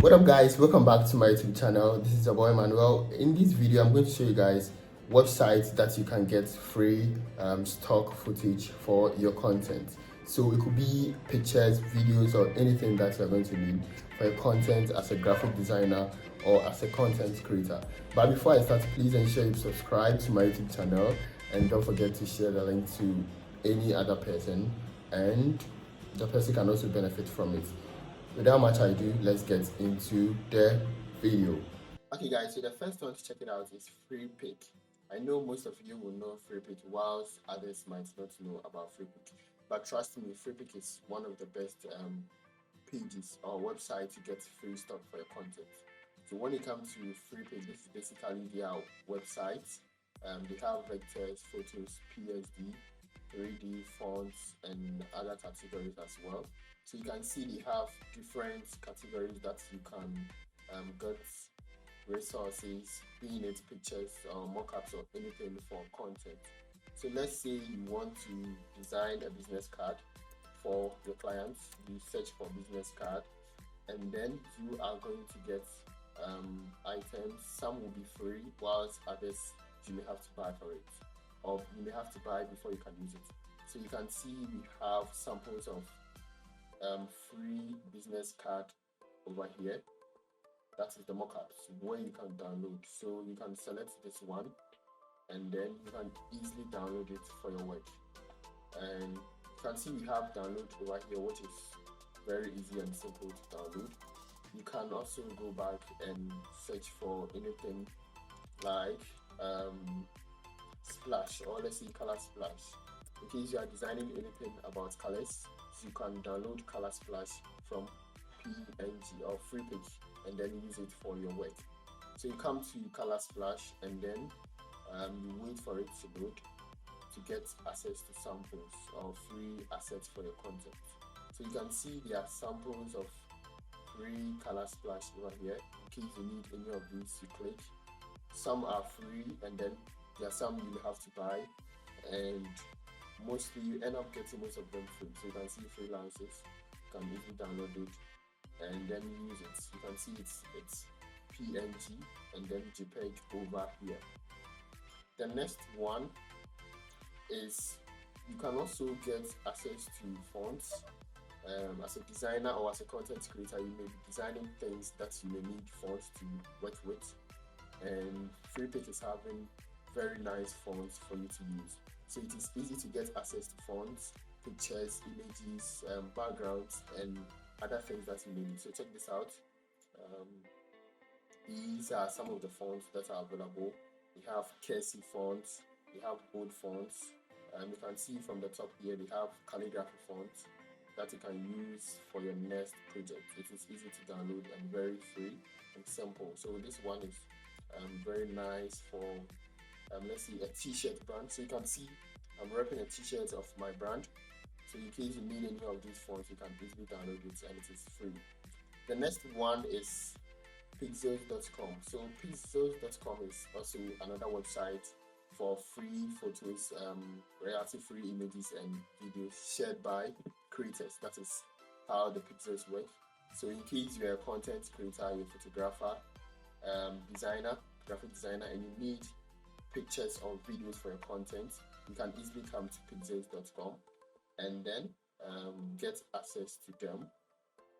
What up guys, welcome back to my YouTube channel. This is your boy Manuel. In this video I'm going to show you guys websites that you can get free stock footage for your content. So it could be pictures, videos, or anything that you're going to need for your content as a graphic designer or as a content creator. But before I start, please ensure you subscribe to my YouTube channel and don't forget to share the link to any other person, and the person can also benefit from it. Without much ado, let's get into the video. Okay guys, so the first one to check it out is FreePic. I know most of you will know FreePic, whilst others might not know about FreePic. But trust me, FreePic is one of the best pages or websites to get free stock for your content. So when it comes to FreePic, this is basically their website. They have vectors, photos, PSD, 3D, fonts, and other categories as well. So you can see they have different categories that you can get resources, being it pictures or mockups or anything for content. So let's say you want to design a business card for your clients. You search for business card, and then you are going to get items. Some will be free, whilst others you may have to buy for it, or you may have to buy before you can use it. So you can see we have samples of free business card over here. That is the mockups where you can download. So you can select this one, and then you can easily download it for your work. And you can see we have download over here, which is very easy and simple to download. You can also go back and search for anything like splash, or let's say color splash. In case you are designing anything about colors, you can download color splash from PNG or FreePic and then use it for your work. So you come to color splash, and then you wait for it to load to get access to samples or free assets for your content. So you can see there are samples of free color splash over here. In case you need any of these, you click. Some are free, and then there are some you have to buy, and mostly you end up getting most of them free. So you can see freelances, you can easily download it and then use it. You can see it's PNG and then JPEG over here. The next one is you can also get access to fonts. As a designer or as a content creator, you may be designing things that you may need fonts to work with, and FreePic is having very nice fonts for you to use. So it is easy to get access to fonts, pictures, images, backgrounds, and other things that you need. So check this out. These are some of the fonts that are available. We have cursive fonts, we have bold fonts. You can see from the top here, they have calligraphy fonts that you can use for your next project. It is easy to download and very free and simple. So this one is very nice for let's see, a t-shirt brand. So you can see I'm repping a t-shirt of my brand. So in case you need any of these fonts, you can easily download it, and it is free. The next one is pixels.com. So pixels.com is also another website for free photos, royalty free images and videos shared by creators. That is how the pixels work. So in case you're a content creator, you're a photographer, designer, graphic designer, and you need pictures or videos for your content, you can easily come to pixels.com and then get access to them.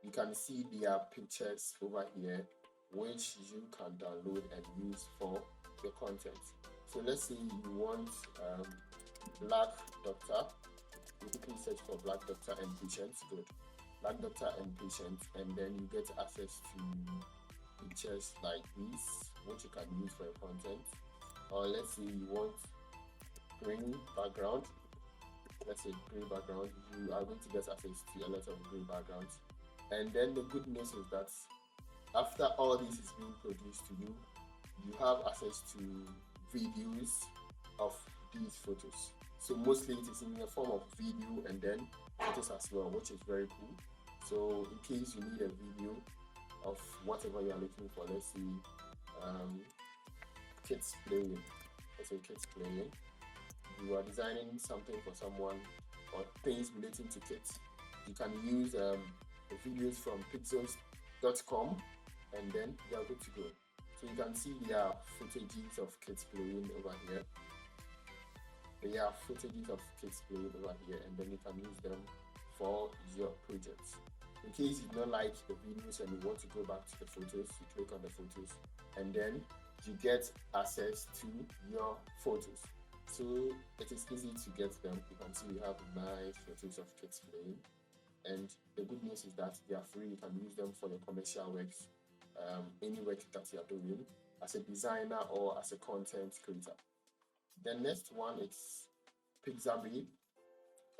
You can see their pictures over here, which you can download and use for your content. So let's say you want black doctor. You quickly search for black doctor and patients. Good, black doctor and patients, and then you get access to pictures like these, which you can use for your content. Or let's say you want green background. Let's say green background, you are going to get access to a lot of green backgrounds. And then the good news is that after all this is being produced to you, you have access to videos of these photos. So mostly it is in the form of video and then photos as well, which is very cool. So in case you need a video of whatever you are looking for, let's see, kids playing. Let's say kids playing. You are designing something for someone or things relating to kids. You can use the videos from pixels.com and then they are good to go. So you can see there are footages of kids playing over here. There are footages of kids playing over here, and then you can use them for your projects. In case you don't like the videos and you want to go back to the photos, you click on the photos, and then you get access to your photos. So it is easy to get them. You can see we have nice photos of kids playing, and the good news is that they are free. You can use them for your commercial works, any work that you are doing as a designer or as a content creator. The next one is Pixabay.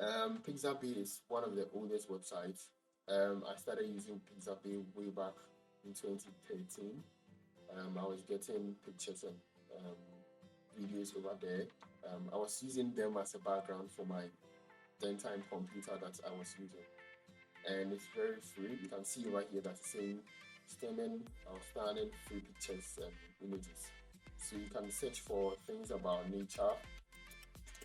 Pixabay is one of the oldest websites. I started using Pixabay way back in 2013. I was getting pictures and videos over there. I was using them as a background for my then-time computer that I was using, and it's very free. You can see over here that it's saying standing free pictures and images. So you can search for things about nature,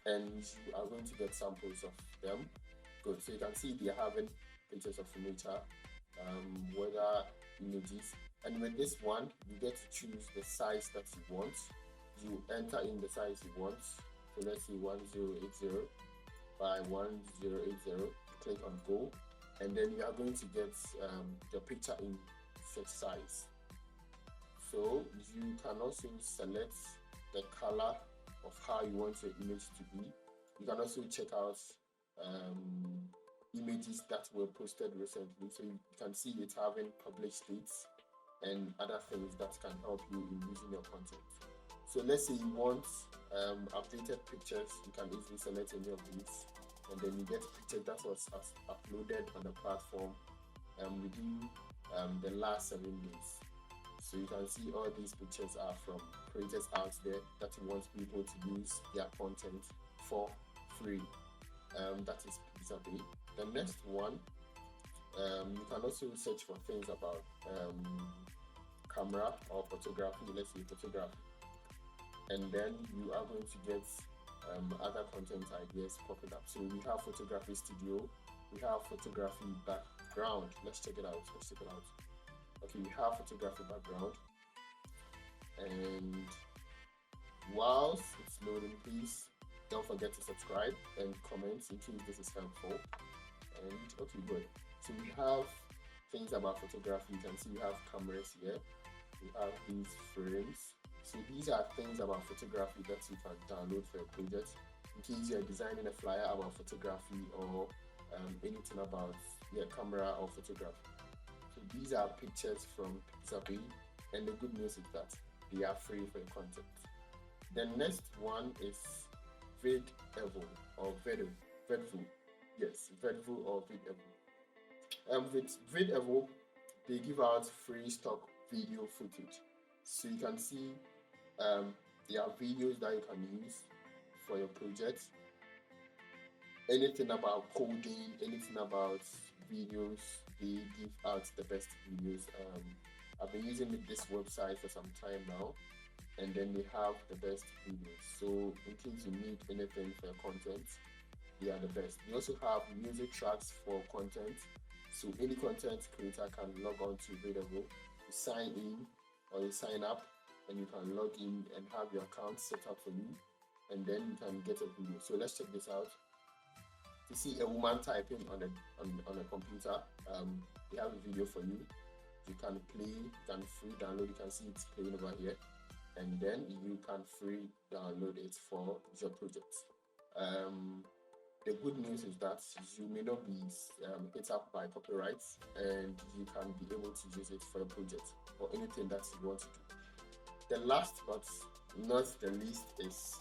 and you are going to get samples of them. Good. So you can see they're having pictures of nature, weather, images, and with this one you get to choose the size that you want. You enter in the size you want. So let's see, 1080 by 1080. Click on go, and then you are going to get your picture in such size. So you can also select the color of how you want your image to be. You can also check out images that were posted recently, so you can see it having published dates and other things that can help you in using your content. So let's say you want updated pictures. You can easily select any of these, and then you get a picture that was uploaded on the platform within the last 7 days. So you can see all these pictures are from creators out there that want people to use their content for free. That is Pixabay. The next one, you can also search for things about camera or photography. Let's say photography, and then you are going to get other content ideas popping up. So we have photography studio, we have photography background. Let's check it out. Okay, we have photography background, and whilst it's loading, please don't forget to subscribe and comment in case this is helpful. And okay, good. So we have things about photography. You can see we have cameras here, we have these frames. So these are things about photography that you can download for your project in case you're designing a flyer about photography or anything about camera or photography. So these are pictures from Pixabay, and the good news is that they are free for your content. The next one is VidEvo or Vedvo. Yes, Vedvo or VidEvo. With VidEvo, they give out free stock video footage. So you can see there are videos that you can use for your project. Anything about coding, anything about videos, they give out the best videos. I've been using this website for some time now, and then they have the best videos. So in case you need anything for your content, they are the best. They also have music tracks for content. So any content creator can log on to VidEvo, you sign in or you sign up, and you can log in and have your account set up for you, and then you can get a video. So let's check this out. To see a woman typing on a computer, they have a video for you. You can play, you can free download. You can see it's playing over here, and then you can free download it for your project. The good news is that you may not be hit up by copyrights, and you can be able to use it for your project or anything that you want to do. The last but not the least is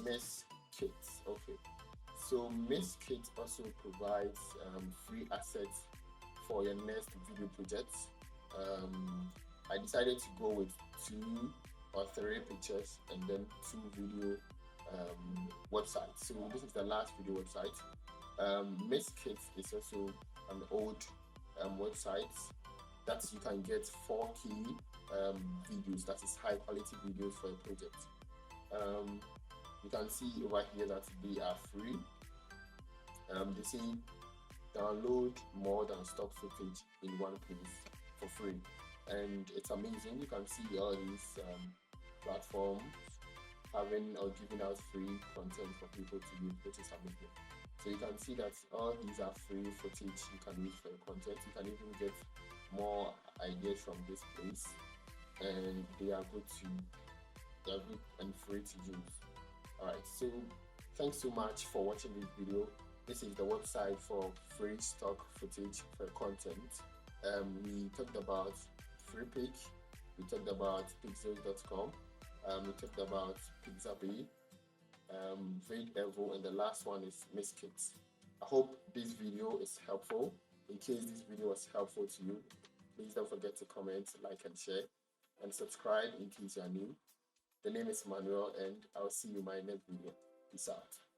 Miss Kit. Okay. So Miss Kit also provides free assets for your next video projects. I decided to go with 2 or 3 pictures and then 2 video websites. So this is the last video website. Miss Kit is also an old website that you can get 4K videos, that is high quality videos for your project. You can see over here that they are free. They say download more than stock footage in one place for free. and it's amazing. You can see all these platforms having or giving out free content for people to use, which is amazing. So you can see that all these are free footage you can use for your content. You can even get more ideas from this place, and they are good and free to use. Alright, so thanks so much for watching this video. This is the website for free stock footage for content. We talked about FreePic, we talked about pixels.com, we talked about Pixabay, Vague Evo, and the last one is Miskit. I hope this video is helpful. In case this video was helpful to you, please don't forget to comment, like, and share, and subscribe in case you are new. The name is Manuel, and I'll see you in my next video. Peace out.